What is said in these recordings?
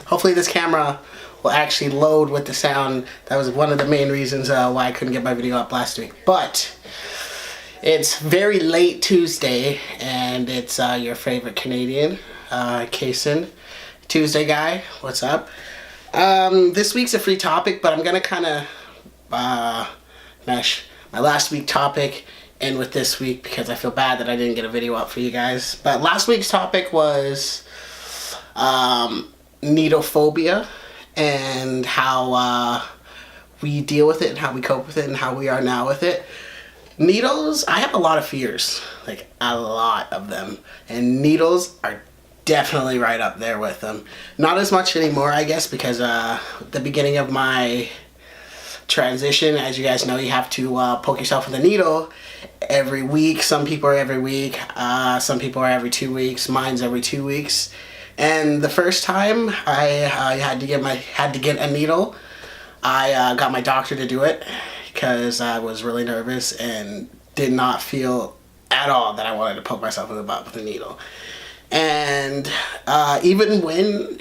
Hopefully this camera will actually load with the sound. That was one of the main reasons why I couldn't get my video up last week. But it's very late Tuesday, and it's your favorite Canadian, Kason. Tuesday guy, what's up? This week's a free topic, but I'm gonna kind of mesh my last week topic in with this week because I feel bad that I didn't get a video up for you guys. But last week's topic was needle phobia and how we deal with it and how we cope with it and how we are now with it. Needles, I have a lot of fears, like a lot of them, and needles are definitely right up there with them. Not as much anymore, I guess, because the beginning of my transition, as you guys know, you have to poke yourself with a needle every week. Some people are every week, some people are every 2 weeks. Mine's every 2 weeks. And the first time I had to get a needle, I got my doctor to do it because I was really nervous and did not feel at all that I wanted to poke myself in the butt with a needle. And even when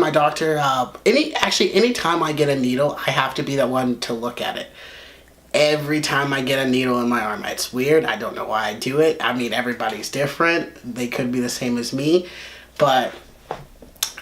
my doctor, any time I get a needle, I have to be the one to look at it. Every time I get a needle in my arm, it's weird. I don't know why I do it. I mean, everybody's different. They could be the same as me, but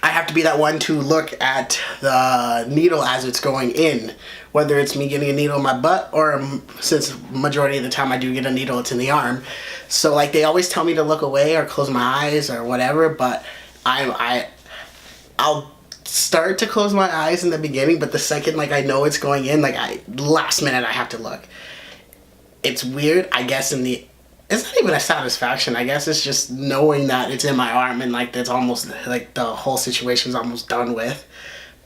I have to be that one to look at the needle as it's going in, whether it's me getting a needle in my butt or, since majority of the time I do get a needle, it's in the arm. So like they always tell me to look away or close my eyes or whatever, but I'll start to close my eyes in the beginning, but the second like I know it's going in, like last minute I have to look. It's weird, I guess. It's not even a satisfaction, I guess it's just knowing that it's in my arm and like it's almost like the whole situation's almost done with.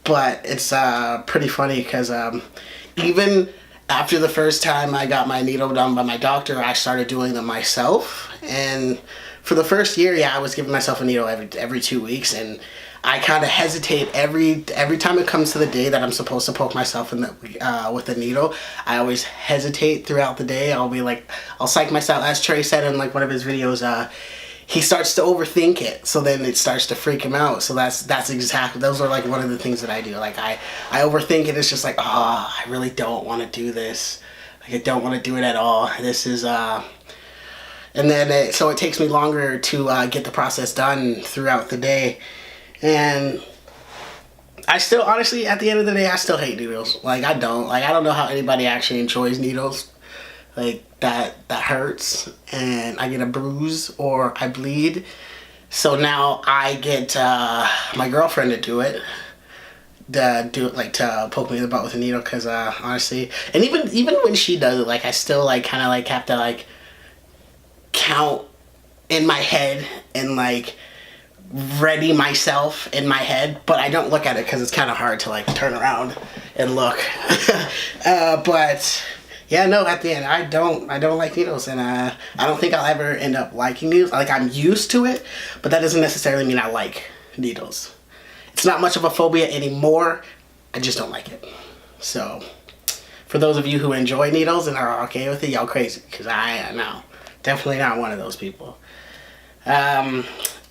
But it's pretty funny because even after the first time I got my needle done by my doctor, I started doing them myself. And for the first year, yeah, I was giving myself a needle every 2 weeks, and I kind of hesitate every time it comes to the day that I'm supposed to poke myself in with a needle. I always hesitate throughout the day. I'll psych myself, as Trey said in like one of his videos. He starts to overthink it, so then it starts to freak him out. So that's exactly, those are like one of the things that I do. Like I overthink it. It's just like, oh, I really don't want to do this. Like I don't want to do it at all. This is and then so it takes me longer to get the process done throughout the day. And I still, honestly, at the end of the day, I still hate needles. Like I don't know how anybody actually enjoys needles. Like that hurts, and I get a bruise or I bleed. So now I get my girlfriend to do it. To poke me in the butt with a needle, because honestly, and even when she does it, like I still like kind of like have to like count in my head and like ready myself in my head, but I don't look at it because it's kind of hard to like turn around and look. But yeah, no, at the end, I don't like needles, and I don't think I'll ever end up liking needles. Like I'm used to it, but that doesn't necessarily mean I like needles. It's not much of a phobia anymore. I just don't like it. So for those of you who enjoy needles and are okay with it, y'all crazy, because I no, definitely not one of those people.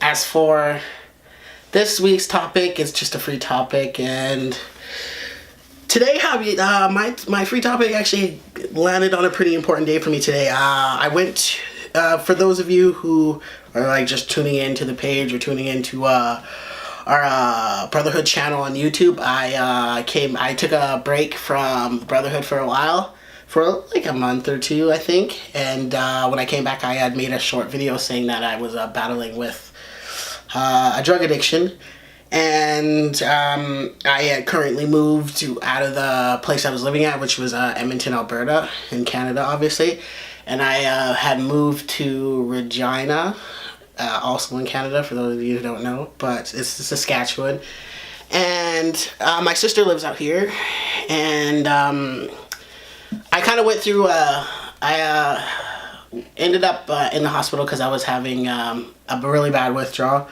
As for this week's topic, it's just a free topic, and today, my free topic actually landed on a pretty important day for me today. I went, for those of you who are like just tuning into the page or tuning into our Brotherhood channel on YouTube, I took a break from Brotherhood for a while, for like a month or two, I think. And when I came back, I had made a short video saying that I was battling with a drug addiction. And I had currently moved out of the place I was living at, which was Edmonton, Alberta, in Canada, obviously. And I had moved to Regina, also in Canada, for those of you who don't know, but it's Saskatchewan. And my sister lives out here, and I kind of went through, I ended up in the hospital because I was having a really bad withdrawal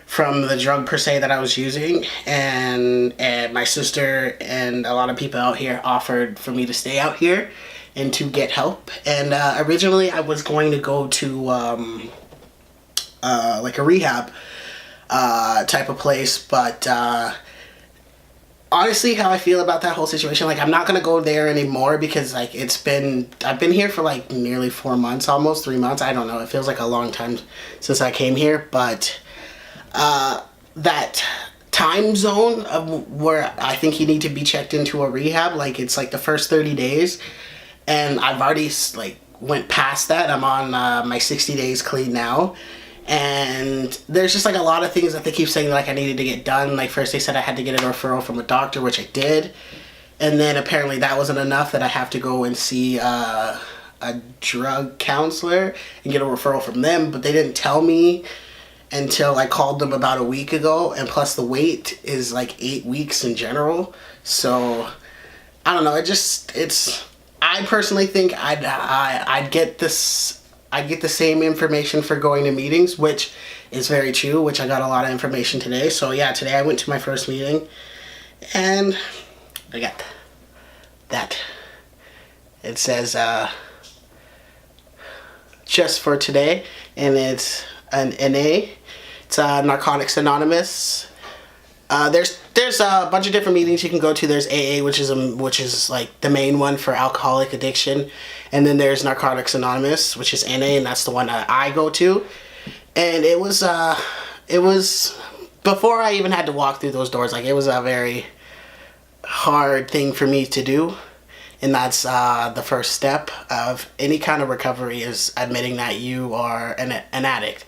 from the drug per se that I was using, and my sister and a lot of people out here offered for me to stay out here and to get help. And originally I was going to go to like a rehab type of place. But honestly, how I feel about that whole situation, like I'm not gonna go there anymore because like I've been here for like nearly 4 months, almost 3 months. I don't know. It feels like a long time since I came here, but that time zone of where I think you need to be checked into a rehab, like it's like the first 30 days, and I've already like went past that. I'm on my 60 days clean now. And there's just like a lot of things that they keep saying like I needed to get done. Like first they said I had to get a referral from a doctor, which I did. And then apparently that wasn't enough, that I have to go and see a drug counselor and get a referral from them. But they didn't tell me until I called them about a week ago. And plus the wait is like 8 weeks in general. So I don't know. I personally think I'd get this. I get the same information for going to meetings, which is very true, which I got a lot of information today. So yeah, today I went to my first meeting and I got that. It says just for today, and it's an NA. It's Narcotics Anonymous. There's a bunch of different meetings you can go to. There's AA, which is like the main one for alcoholic addiction, and then there's Narcotics Anonymous, which is NA, and that's the one that I go to. And it was before I even had to walk through those doors. Like it was a very hard thing for me to do, and that's the first step of any kind of recovery, is admitting that you are an addict.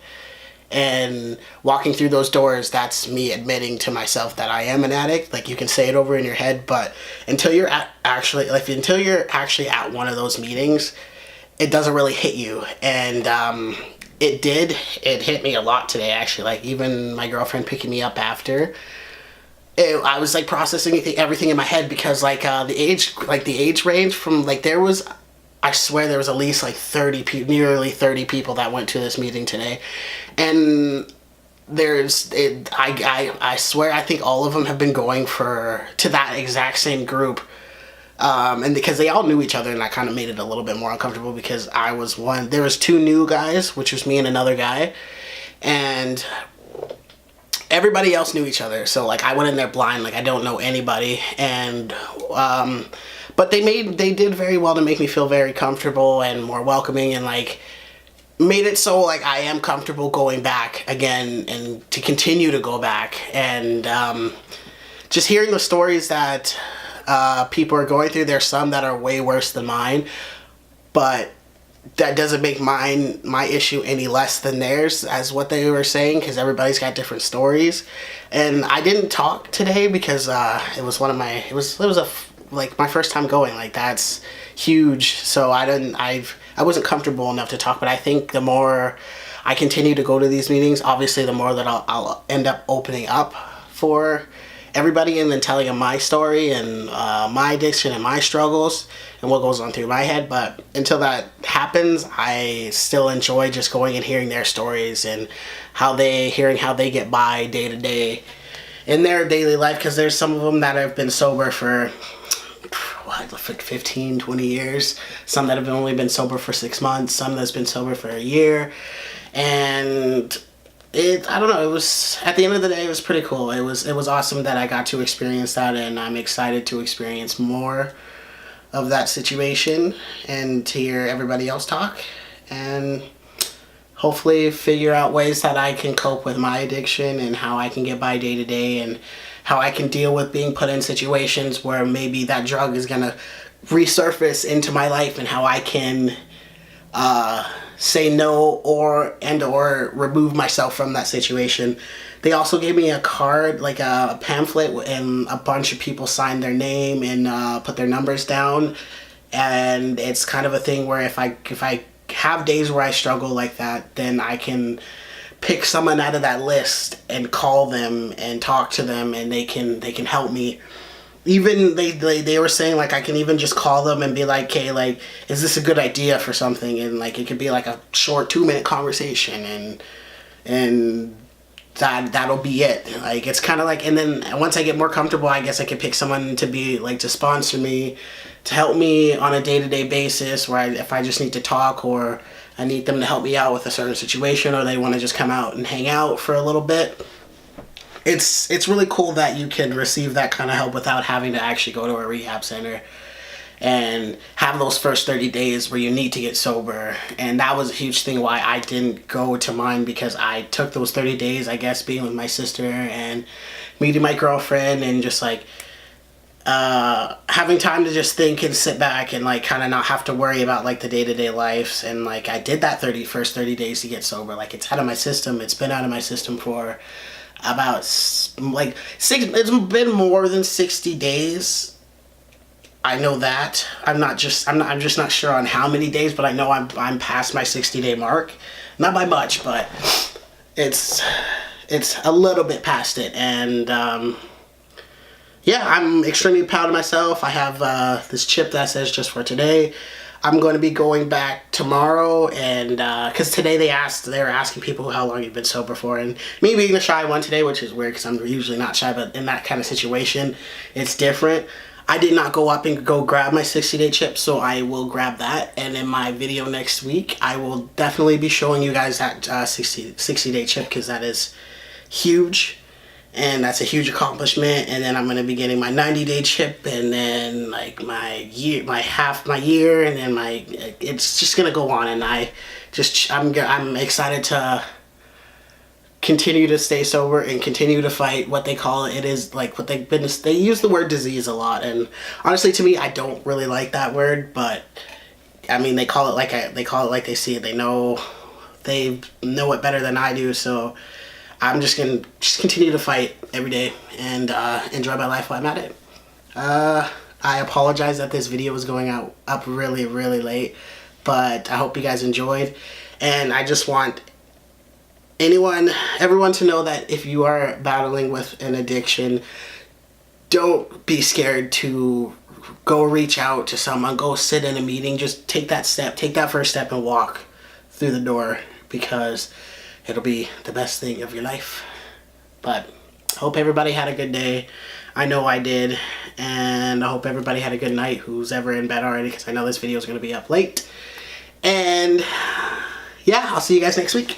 And walking through those doors, that's me admitting to myself that I am an addict. Like you can say it over in your head, but until you're actually at one of those meetings, it doesn't really hit you. And it hit me a lot today, actually. Like even my girlfriend picking me up after, I was like processing everything in my head, because like the age range from like I swear there was at least like nearly 30 people that went to this meeting today. And I swear I think all of them have been going to that exact same group. And because they all knew each other, and that kind of made it a little bit more uncomfortable, because there was 2 new guys, which was me and another guy. And everybody else knew each other. So like I went in there blind, like I don't know anybody. And, but they did very well to make me feel very comfortable and more welcoming, and like made it so like I am comfortable going back again and to continue to go back. And just hearing the stories that people are going through, there's some that are way worse than mine, but that doesn't make my issue any less than theirs, as what they were saying, because everybody's got different stories. And I didn't talk today because it was like my first time going. Like that's huge. So I wasn't comfortable enough to talk. But I think the more I continue to go to these meetings, obviously the more that I'll end up opening up for everybody, and then telling them my story and my addiction and my struggles and what goes on through my head. But until that happens, I still enjoy just going and hearing their stories and hearing how they get by day to day in their daily life, because there's some of them that have been sober for like 15, 20 years, some that have only been sober for 6 months, some that's been sober for a year. And I don't know, it was, at the end of the day, it was pretty cool. It was awesome that I got to experience that, and I'm excited to experience more of that situation and to hear everybody else talk, and hopefully figure out ways that I can cope with my addiction and how I can get by day to day, and how I can deal with being put in situations where maybe that drug is gonna resurface into my life, and how I can say no or remove myself from that situation. They also gave me a card, like a pamphlet, and a bunch of people signed their name and put their numbers down. And it's kind of a thing where if I have days where I struggle like that, then I can pick someone out of that list and call them and talk to them, and they can help me. Even they were saying like I can even just call them and be like, hey, like, is this a good idea for something? And like it could be like a short 2-minute conversation, and that'll be it. Like it's kind of like, and then once I get more comfortable, I guess I could pick someone to be like to sponsor me, to help me on a day-to-day basis, where if I just need to talk, or I need them to help me out with a certain situation, or they want to just come out and hang out for a little bit, it's really cool that you can receive that kind of help without having to actually go to a rehab center and have those first 30 days where you need to get sober. And that was a huge thing why I didn't go to mine, because I took those 30 days, I guess, being with my sister and meeting my girlfriend and just like having time to just think and sit back and like kind of not have to worry about like the day-to-day lives. And like I did that first 30 days to get sober. Like it's out of my system. It's been out of my system for about like it's been more than 60 days. I know that. I'm just not sure on how many days, but I know I'm past my 60-day mark. Not by much, but it's a little bit past it. And yeah, I'm extremely proud of myself. I have this chip that says just for today. I'm going to be going back tomorrow, and because today they were asking people how long you've been sober for, and me being the shy one today, which is weird because I'm usually not shy, but in that kind of situation, it's different. I did not go up and go grab my 60-day chip, so I will grab that, and in my video next week, I will definitely be showing you guys that 60-day chip, because that is huge. And that's a huge accomplishment. And then I'm going to be getting my 90-day chip, and then like my half my year, and then it's just going to go on. And I'm excited to continue to stay sober and continue to fight what they call it. It is like what they use the word disease a lot. And honestly, to me, I don't really like that word, but I mean, they call it like they see it. They know it better than I do. So I'm just gonna continue to fight every day and enjoy my life while I'm at it. I apologize that this video was going up really, really late, but I hope you guys enjoyed. And I just want everyone to know that if you are battling with an addiction, don't be scared to go reach out to someone, go sit in a meeting. Just take that first step and walk through the door, because it'll be the best thing of your life. But hope everybody had a good day. I know I did. And I hope everybody had a good night who's ever in bed already, because I know this video is going to be up late. And yeah, I'll see you guys next week.